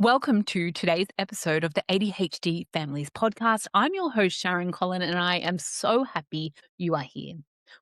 Welcome to today's episode of the ADHD Families Podcast. I'm your host, Sharon Collon, and I am so happy you are here.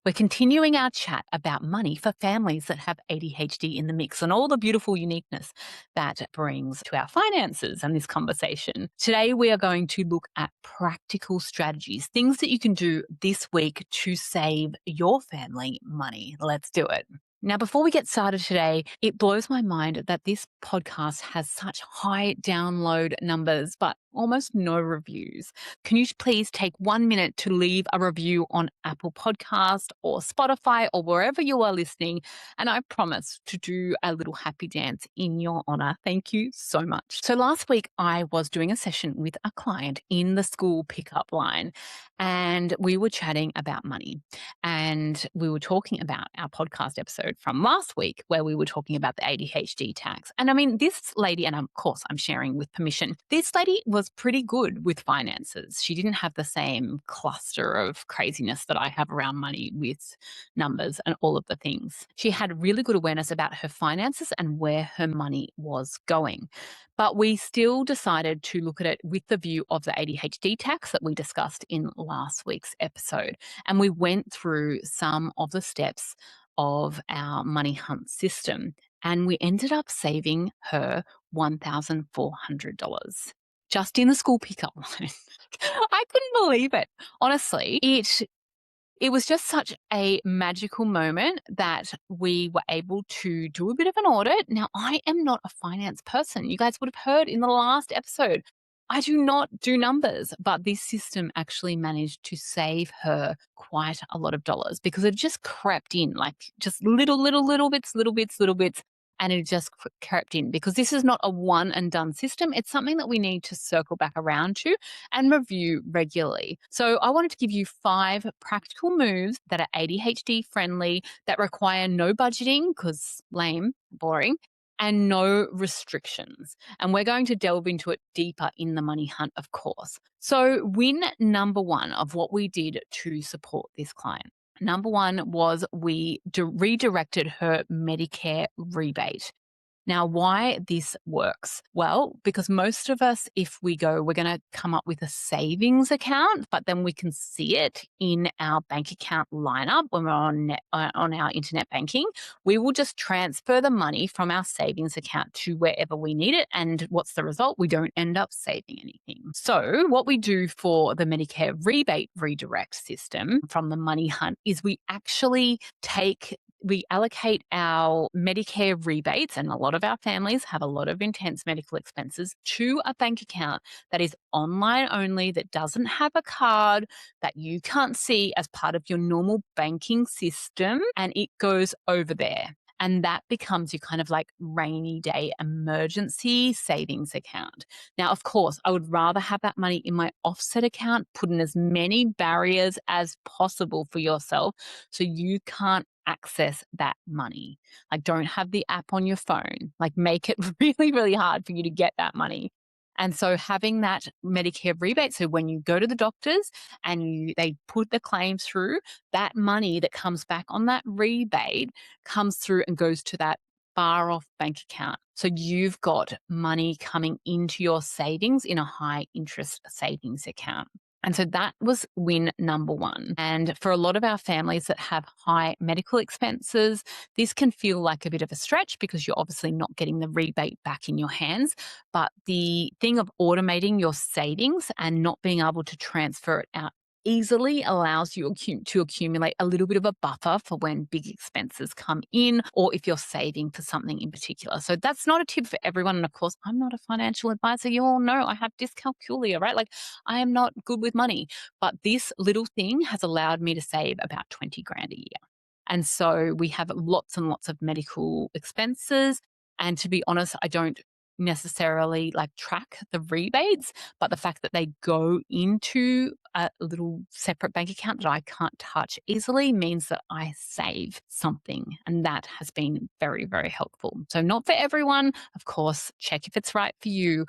We're continuing our chat about money for families that have ADHD in the mix and all the beautiful uniqueness that brings to our finances and this conversation. Today, we are going to look at practical strategies, things that you can do this week to save your family money. Let's do it. Now, before we get started today, it blows my mind that this podcast has such high download numbers, but almost no reviews. Can you please take 1 minute to leave a review on Apple Podcast or Spotify or wherever you are listening? And I promise to do a little happy dance in your honor. Thank you so much. So last week, I was doing a session with a client in the school pickup line, and we were chatting about money. And we were talking about our podcast episode from last week where we were talking about the ADHD tax. And I mean, this lady, and of course I'm sharing with permission, this lady was pretty good with finances. She didn't have the same cluster of craziness that I have around money with numbers and all of the things. She had really good awareness about her finances and where her money was going. But we still decided to look at it with the view of the ADHD tax that we discussed in last week's episode. And we went through some of the steps of our money hunt system, and we ended up saving her $1,400 just in the school pickup line. I couldn't believe it. Honestly, it was just such a magical moment that we were able to do a bit of an audit. Now, I am not a finance person. You guys would have heard in the last episode, I do not do numbers, but this system actually managed to save her quite a lot of dollars because it just crept in, like just little bits, and it just crept in because this is not a one and done system. It's something that we need to circle back around to and review regularly. So I wanted to give you 5 practical moves that are ADHD friendly, that require no budgeting because lame, boring, and no restrictions. And we're going to delve into it deeper in the money hunt, of course. So win number 1 of what we did to support this client. Number 1 was we redirected her Medicare rebate. Now, why this works? Well, because most of us, if we go, we're going to come up with a savings account, but then we can see it in our bank account lineup when we're on our internet banking. We will just transfer the money from our savings account to wherever we need it. And what's the result? We don't end up saving anything. So what we do for the Medicare rebate redirect system from the Money Hunt is we actually we allocate our Medicare rebates, and a lot of our families have a lot of intense medical expenses, to a bank account that is online only, that doesn't have a card, that you can't see as part of your normal banking system, and it goes over there. And that becomes your kind of like rainy day emergency savings account. Now, of course, I would rather have that money in my offset account, put in as many barriers as possible for yourself so you can't access that money. Like, don't have the app on your phone. Like, make it really, really hard for you to get that money. And so having that Medicare rebate, so when you go to the doctors and they put the claims through, that money that comes back on that rebate comes through and goes to that far off bank account. So you've got money coming into your savings in a high interest savings account. And so that was win number 1. And for a lot of our families that have high medical expenses, this can feel like a bit of a stretch because you're obviously not getting the rebate back in your hands. But the thing of automating your savings and not being able to transfer it out easily allows you to accumulate a little bit of a buffer for when big expenses come in, or if you're saving for something in particular. So that's not a tip for everyone. And of course, I'm not a financial advisor. You all know I have dyscalculia, right? Like, I am not good with money, but this little thing has allowed me to save about 20 grand a year. And so we have lots and lots of medical expenses. And to be honest, I don't necessarily like track the rebates, but the fact that they go into a little separate bank account that I can't touch easily means that I save something. And that has been very, very helpful. So not for everyone, of course, check if it's right for you.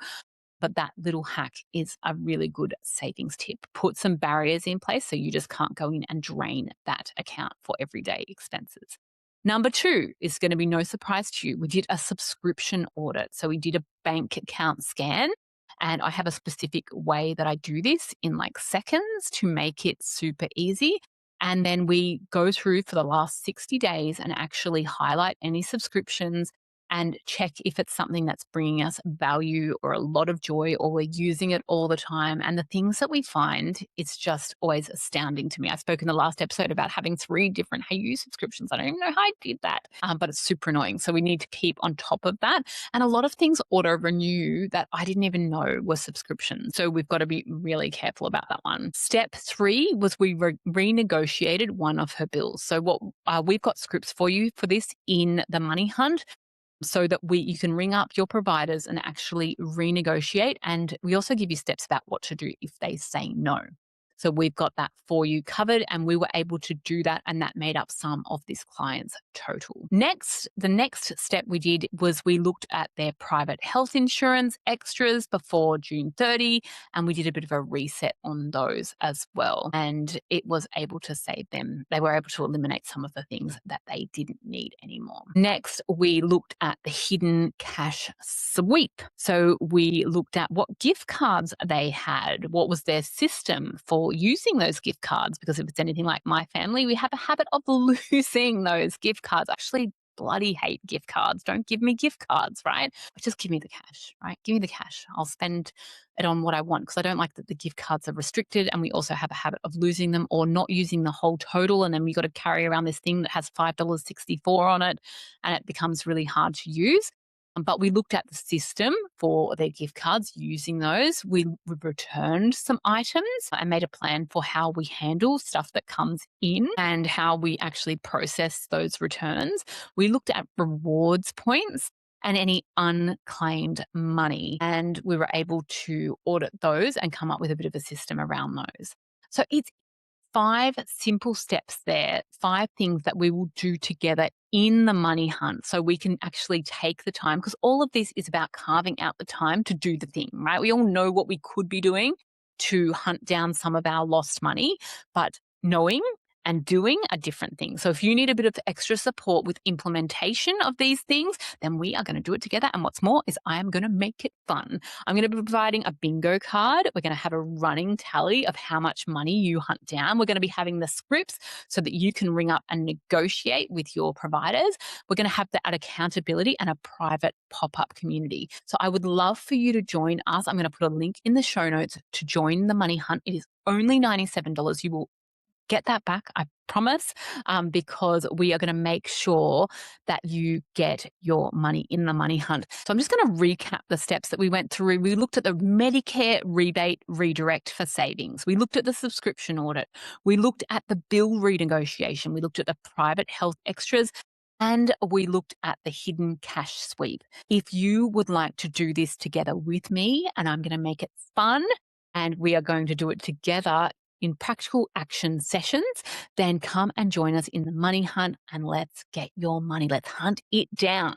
But that little hack is a really good savings tip. Put some barriers in place so you just can't go in and drain that account for everyday expenses. Number 2 is going to be no surprise to you. We did a subscription audit. So we did a bank account scan. And I have a specific way that I do this in like seconds to make it super easy. And then we go through for the last 60 days and actually highlight any subscriptions and check if it's something that's bringing us value or a lot of joy or we're using it all the time. And the things that we find, it's just always astounding to me. I spoke in the last episode about having 3 different Hey You subscriptions. I don't even know how I did that, but it's super annoying. So we need to keep on top of that. And a lot of things auto renew that I didn't even know were subscriptions. So we've got to be really careful about that one. Step 3 was we renegotiated one of her bills. So what we've got scripts for you for this in the Money Hunt, so that you can ring up your providers and actually renegotiate. And we also give you steps about what to do if they say no. So we've got that for you covered, and we were able to do that, and that made up some of this client's total. Next, the next step we did was we looked at their private health insurance extras before June 30, and we did a bit of a reset on those as well. And it was able to save them. They were able to eliminate some of the things that they didn't need anymore. Next, we looked at the hidden cash sweep. So we looked at what gift cards they had, what was their system for using those gift cards, because if it's anything like my family, we have a habit of losing those gift cards. I actually bloody hate gift cards. Don't give me gift cards, right? But just give me the cash, right? Give me the cash. I'll spend it on what I want, because I don't like that the gift cards are restricted, and we also have a habit of losing them or not using the whole total, and then we got to carry around this thing that has $5.64 on it, and it becomes really hard to use. But we looked at the system for their gift cards, using those. We returned some items and made a plan for how we handle stuff that comes in and how we actually process those returns. We looked at rewards points and any unclaimed money, and we were able to audit those and come up with a bit of a system around those. So it's 5 simple steps there, 5 things that we will do together in the Money Hunt, so we can actually take the time, because all of this is about carving out the time to do the thing, right? We all know what we could be doing to hunt down some of our lost money, but knowing and doing are different things. So if you need a bit of extra support with implementation of these things, then we are going to do it together. And what's more is I am going to make it fun. I'm going to be providing a bingo card. We're going to have a running tally of how much money you hunt down. We're going to be having the scripts so that you can ring up and negotiate with your providers. We're going to have that accountability and a private pop-up community. So I would love for you to join us. I'm going to put a link in the show notes to join the Money Hunt. It is only $97. You will get that back, I promise, because we are going to make sure that you get your money in the Money Hunt. So I'm just going to recap the steps that we went through. We looked at the Medicare rebate redirect for savings. We looked at the subscription audit. We looked at the bill renegotiation. We looked at the private health extras. And we looked at the hidden cash sweep. If you would like to do this together with me, and I'm going to make it fun, and we are going to do it together in practical action sessions, then come and join us in the Money Hunt, and let's get your money. Let's hunt it down.